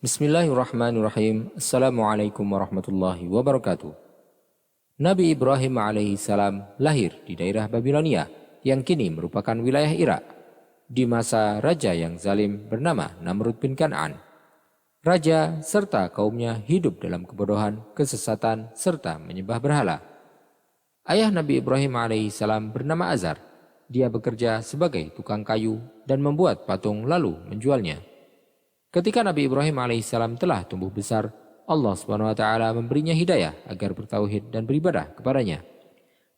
Bismillahirrahmanirrahim. Assalamualaikum warahmatullahi wabarakatuh. Nabi Ibrahim alaihissalam lahir di daerah Babilonia yang kini merupakan wilayah Irak di masa raja yang zalim bernama Namrud bin Kan'an. Raja serta kaumnya hidup dalam kebodohan, kesesatan, serta menyembah berhala. Ayah Nabi Ibrahim alaihissalam bernama Azar. Dia bekerja sebagai tukang kayu dan membuat patung lalu menjualnya. Ketika Nabi Ibrahim alaihissalam telah tumbuh besar, Allah Subhanahu wa taala memberinya hidayah agar bertauhid dan beribadah kepadanya.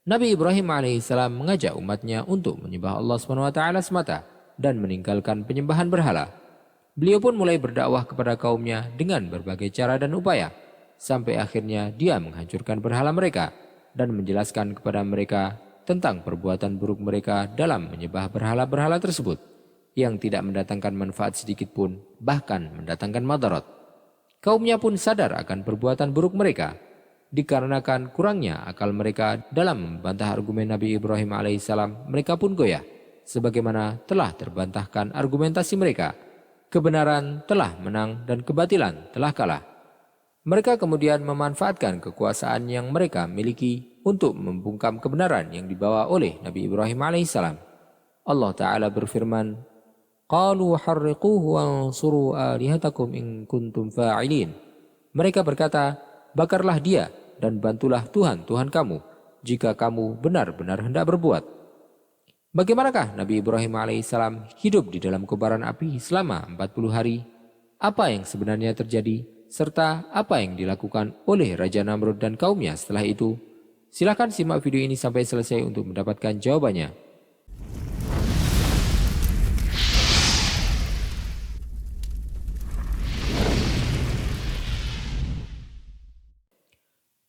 Nabi Ibrahim alaihissalam mengajak umatnya untuk menyembah Allah Subhanahu wa taala semata dan meninggalkan penyembahan berhala. Beliau pun mulai berdakwah kepada kaumnya dengan berbagai cara dan upaya, sampai akhirnya dia menghancurkan berhala mereka dan menjelaskan kepada mereka tentang perbuatan buruk mereka dalam menyembah berhala-berhala tersebut, yang tidak mendatangkan manfaat sedikit pun, bahkan mendatangkan madarat. Kaumnya pun sadar akan perbuatan buruk mereka, dikarenakan kurangnya akal mereka dalam membantah argumen Nabi Ibrahim alaihissalam. Mereka pun goyah, sebagaimana telah terbantahkan argumentasi mereka. Kebenaran telah menang dan kebatilan telah kalah. Mereka kemudian memanfaatkan kekuasaan yang mereka miliki untuk membungkam kebenaran yang dibawa oleh Nabi Ibrahim alaihissalam. Allah Ta'ala berfirman, Qalu harriquhu wansuru alihatakum in kuntum fa'ilin. Mereka berkata, bakarlah dia dan bantulah Tuhan kamu jika kamu benar-benar hendak berbuat. Bagaimanakah Nabi Ibrahim alaihissalam hidup di dalam kobaran api selama 40 hari? Apa yang sebenarnya terjadi? Serta apa yang dilakukan oleh Raja Namrud dan kaumnya setelah itu? Silakan simak video ini sampai selesai untuk mendapatkan jawabannya.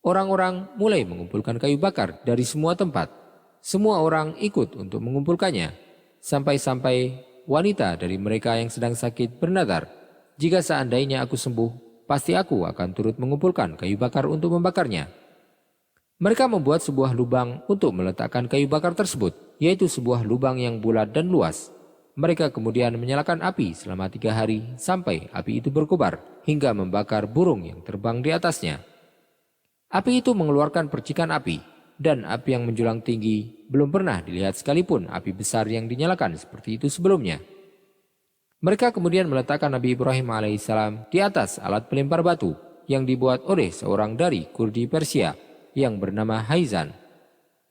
Orang-orang mulai mengumpulkan kayu bakar dari semua tempat. Semua orang ikut untuk mengumpulkannya. Sampai-sampai wanita dari mereka yang sedang sakit bernadar, jika seandainya aku sembuh, pasti aku akan turut mengumpulkan kayu bakar untuk membakarnya. Mereka membuat sebuah lubang untuk meletakkan kayu bakar tersebut, yaitu sebuah lubang yang bulat dan luas. Mereka kemudian menyalakan api selama 3 hari sampai api itu berkobar hingga membakar burung yang terbang di atasnya. Api itu mengeluarkan percikan api, dan api yang menjulang tinggi belum pernah dilihat sekalipun api besar yang dinyalakan seperti itu sebelumnya. Mereka kemudian meletakkan Nabi Ibrahim alaihissalam di atas alat pelempar batu yang dibuat oleh seorang dari Kurdi Persia yang bernama Haizan.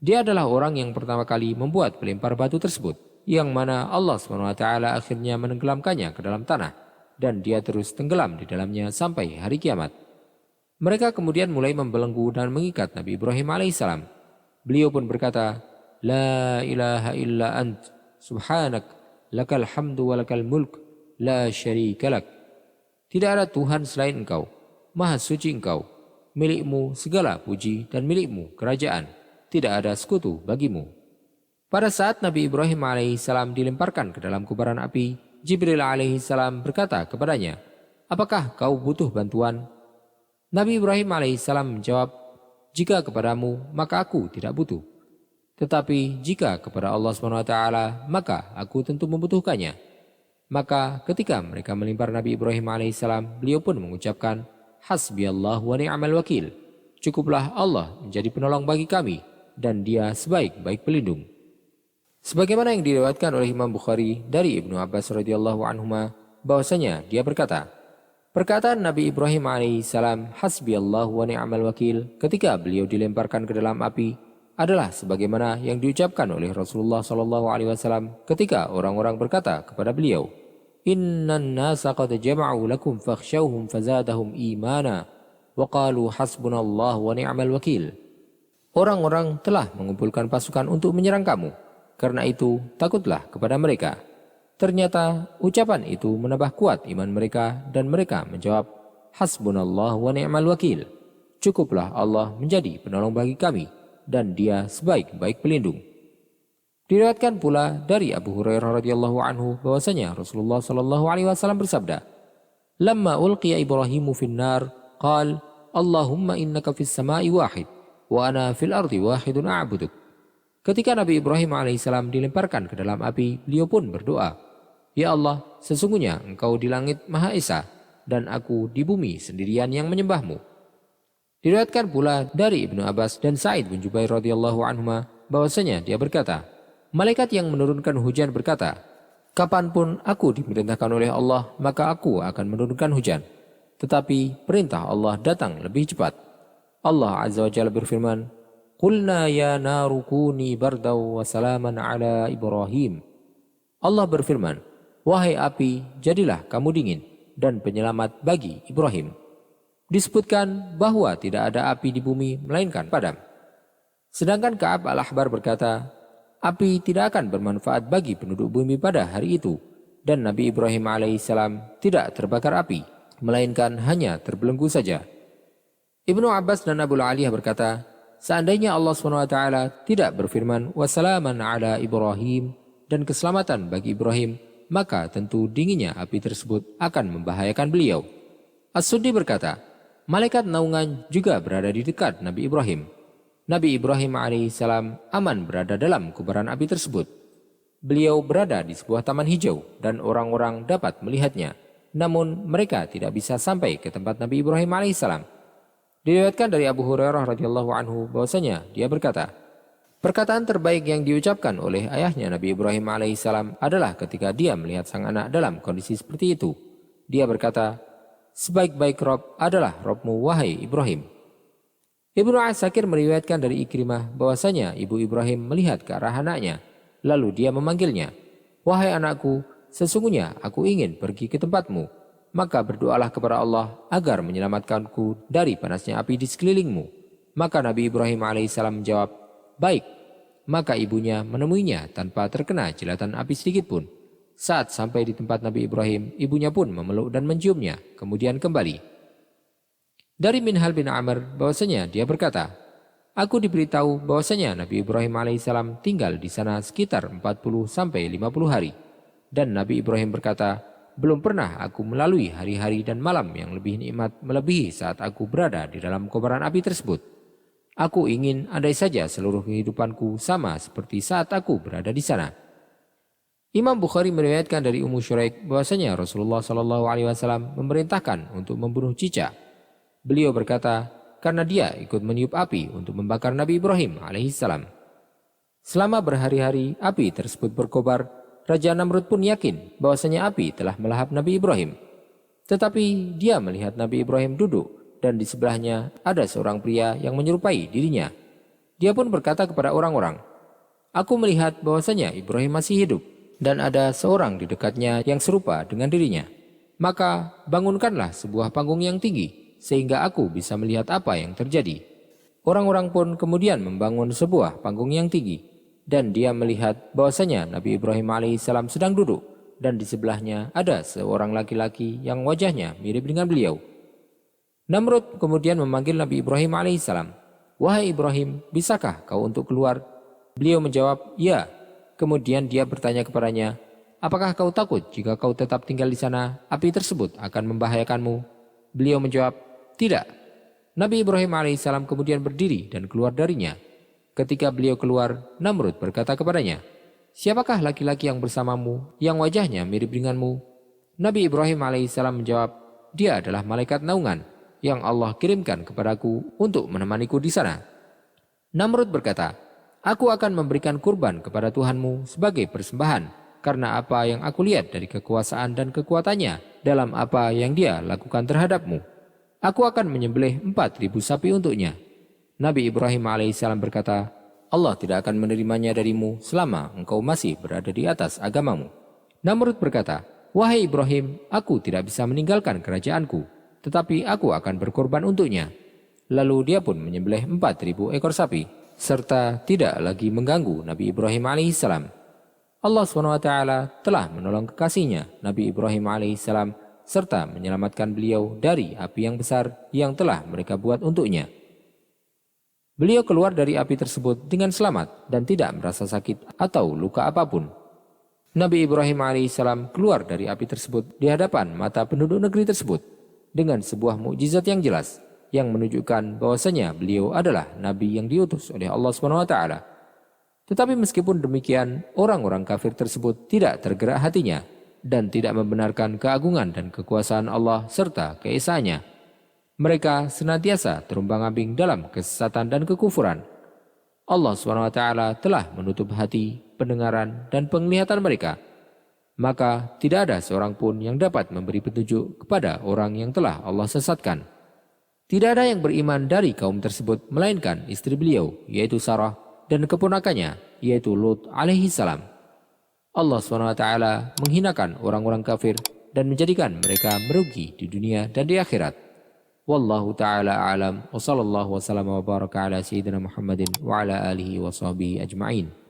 Dia adalah orang yang pertama kali membuat pelempar batu tersebut, yang mana Allah SWT akhirnya menenggelamkannya ke dalam tanah, dan dia terus tenggelam di dalamnya sampai hari kiamat. Mereka kemudian mulai membelenggu dan mengikat Nabi Ibrahim alaihissalam. Beliau pun berkata, La ilaha illa ant, subhanak, lakal hamdu wa lakal mulk, la syarika lak. Tidak ada Tuhan selain engkau, maha suci engkau, milikmu segala puji dan milikmu kerajaan, tidak ada sekutu bagimu. Pada saat Nabi Ibrahim alaihissalam dilemparkan ke dalam kobaran api, Jibril alaihissalam berkata kepadanya, apakah kau butuh bantuan? Nabi Ibrahim alaihissalam menjawab, jika kepadamu maka aku tidak butuh. Tetapi jika kepada Allah SWT maka aku tentu membutuhkannya. Maka ketika mereka melempar Nabi Ibrahim alaihissalam, beliau pun mengucapkan, Hasbiyallah wa ni'mal wakil. Cukuplah Allah menjadi penolong bagi kami dan dia sebaik-baik pelindung. Sebagaimana yang diriwayatkan oleh Imam Bukhari dari Ibnu Abbas radhiyallahu anhuma, bahwasanya dia berkata, perkataan Nabi Ibrahim alaihissalam, Hasbiyallah wa ni'mal wakil, ketika beliau dilemparkan ke dalam api, adalah sebagaimana yang diucapkan oleh Rasulullah SAW ketika orang-orang berkata kepada beliau, Innan nasa qad jama'u lakum fakhshawhum fazadahum imana, wa qalu hasbunallah wa ni'mal wakil. Orang-orang telah mengumpulkan pasukan untuk menyerang kamu, karena itu takutlah kepada mereka. Ternyata ucapan itu menambah kuat iman mereka dan mereka menjawab, Hasbunallah wa ni'mal wakil. Cukuplah Allah menjadi penolong bagi kami dan dia sebaik-baik pelindung. Diriwayatkan pula dari Abu Hurairah radhiyallahu anhu bahwasanya Rasulullah sallallahu alaihi wasallam bersabda, Lamma ulqiya Ibrahimu finnar, qal, Allahumma innaka fis sama'i wahid, wa ana fil ardi wahidun a'buduk. Ketika Nabi Ibrahim alaihissalam dilemparkan ke dalam api, beliau pun berdoa, Ya Allah, sesungguhnya engkau di langit Maha Esa, dan aku di bumi sendirian yang menyembahmu. Diriwayatkan pula dari Ibnu Abbas dan Sa'id bin Jubair radhiyallahu anhuma bahwasanya dia berkata, malaikat yang menurunkan hujan berkata, kapanpun aku diperintahkan oleh Allah, maka aku akan menurunkan hujan. Tetapi perintah Allah datang lebih cepat. Allah Azza wa Jalla berfirman, Qulna ya naru kuni bardaw wa salaman ala Ibrahim. Allah berfirman, wahai api, jadilah kamu dingin dan penyelamat bagi Ibrahim. Disebutkan bahwa tidak ada api di bumi melainkan padam. Sedangkan Ka'ab al-Ahbar berkata, api tidak akan bermanfaat bagi penduduk bumi pada hari itu, dan Nabi Ibrahim alaihissalam tidak terbakar api, melainkan hanya terbelenggu saja. Ibnu Abbas dan Abu Aliyah berkata, seandainya Allah SWT tidak berfirman wassalaman ala Ibrahim dan keselamatan bagi Ibrahim, maka tentu dinginnya api tersebut akan membahayakan beliau. As-Suddi berkata, malaikat naungan juga berada di dekat Nabi Ibrahim. Nabi Ibrahim alaihissalam aman berada dalam kobaran api tersebut. Beliau berada di sebuah taman hijau dan orang-orang dapat melihatnya, namun mereka tidak bisa sampai ke tempat Nabi Ibrahim alaihissalam. Diriwayatkan dari Abu Hurairah radhiyallahu anhu bahwasanya dia berkata, perkataan terbaik yang diucapkan oleh ayahnya Nabi Ibrahim alaihissalam adalah ketika dia melihat sang anak dalam kondisi seperti itu. Dia berkata, sebaik-baik Rob adalah Robmu wahai Ibrahim. Ibnu Asakir meriwayatkan dari Ikrimah bahwasanya ibu Ibrahim melihat ke arah anaknya, lalu dia memanggilnya, wahai anakku, sesungguhnya aku ingin pergi ke tempatmu. Maka berdoalah kepada Allah agar menyelamatkanku dari panasnya api di sekelilingmu. Maka Nabi Ibrahim alaihissalam menjawab, baik. Maka ibunya menemuinya tanpa terkena jilatan api sedikit pun. Saat sampai di tempat Nabi Ibrahim, ibunya pun memeluk dan menciumnya, kemudian kembali. Dari Minhal bin Amr bahwasanya dia berkata, aku diberitahu bahwasanya Nabi Ibrahim alaihissalam tinggal di sana sekitar 40-50 hari. Dan Nabi Ibrahim berkata, belum pernah aku melalui hari-hari dan malam yang lebih nikmat melebihi saat aku berada di dalam kobaran api tersebut. Aku ingin andai saja seluruh kehidupanku sama seperti saat aku berada di sana. Imam Bukhari meriwayatkan dari Ummu Syuraik bahwasanya Rasulullah SAW memerintahkan untuk membunuh cicak. Beliau berkata, karena dia ikut meniup api untuk membakar Nabi Ibrahim alaihissalam. Selama berhari-hari api tersebut berkobar. Raja Namrud pun yakin bahwasanya api telah melahap Nabi Ibrahim. Tetapi dia melihat Nabi Ibrahim duduk dan di sebelahnya ada seorang pria yang menyerupai dirinya. Dia pun berkata kepada orang-orang, aku melihat bahwasanya Ibrahim masih hidup dan ada seorang di dekatnya yang serupa dengan dirinya. Maka bangunkanlah sebuah panggung yang tinggi sehingga aku bisa melihat apa yang terjadi. Orang-orang pun kemudian membangun sebuah panggung yang tinggi. Dan dia melihat bahwasanya Nabi Ibrahim alaihissalam sedang duduk dan di sebelahnya ada seorang laki-laki yang wajahnya mirip dengan beliau. Namrud kemudian memanggil Nabi Ibrahim alaihissalam, wahai Ibrahim, bisakah kau untuk keluar? Beliau menjawab, ya. Kemudian dia bertanya kepadanya, apakah kau takut jika kau tetap tinggal di sana, api tersebut akan membahayakanmu? Beliau menjawab, tidak. Nabi Ibrahim alaihissalam kemudian berdiri dan keluar darinya. Ketika beliau keluar, Namrud berkata kepadanya, siapakah laki-laki yang bersamamu, yang wajahnya mirip denganmu? Nabi Ibrahim alaihissalam menjawab, dia adalah malaikat naungan, yang Allah kirimkan kepadaku untuk menemaniku di sana. Namrud berkata, aku akan memberikan kurban kepada Tuhanmu sebagai persembahan, karena apa yang aku lihat dari kekuasaan dan kekuatannya dalam apa yang dia lakukan terhadapmu. Aku akan menyembelih 4.000 sapi untuknya. Nabi Ibrahim alaihissalam berkata, Allah tidak akan menerimanya darimu selama engkau masih berada di atas agamamu. Namrud berkata, wahai Ibrahim, aku tidak bisa meninggalkan kerajaanku, tetapi aku akan berkorban untuknya. Lalu dia pun menyembelih 4.000 ekor sapi, serta tidak lagi mengganggu Nabi Ibrahim alaihissalam. Allah SWT telah menolong kekasihnya, Nabi Ibrahim alaihissalam, serta menyelamatkan beliau dari api yang besar yang telah mereka buat untuknya. Beliau keluar dari api tersebut dengan selamat dan tidak merasa sakit atau luka apapun. Nabi Ibrahim alaihissalam keluar dari api tersebut di hadapan mata penduduk negeri tersebut dengan sebuah mukjizat yang jelas yang menunjukkan bahwasanya beliau adalah nabi yang diutus oleh Allah SWT. Tetapi meskipun demikian, orang-orang kafir tersebut tidak tergerak hatinya dan tidak membenarkan keagungan dan kekuasaan Allah serta keesaannya. Mereka senantiasa terumbang-ambing dalam kesesatan dan kekufuran. Allah SWT telah menutup hati, pendengaran, dan penglihatan mereka. Maka tidak ada seorang pun yang dapat memberi petunjuk kepada orang yang telah Allah sesatkan. Tidak ada yang beriman dari kaum tersebut melainkan istri beliau, yaitu Sarah, dan keponakannya, yaitu Lut alaihi salam. Allah SWT menghinakan orang-orang kafir dan menjadikan mereka merugi di dunia dan di akhirat. Wallahu ta'ala a'lam wa sallallahu wa sallam wa baraka ala sayyidina Muhammadin wa ala alihi wa sahbihi ajma'in.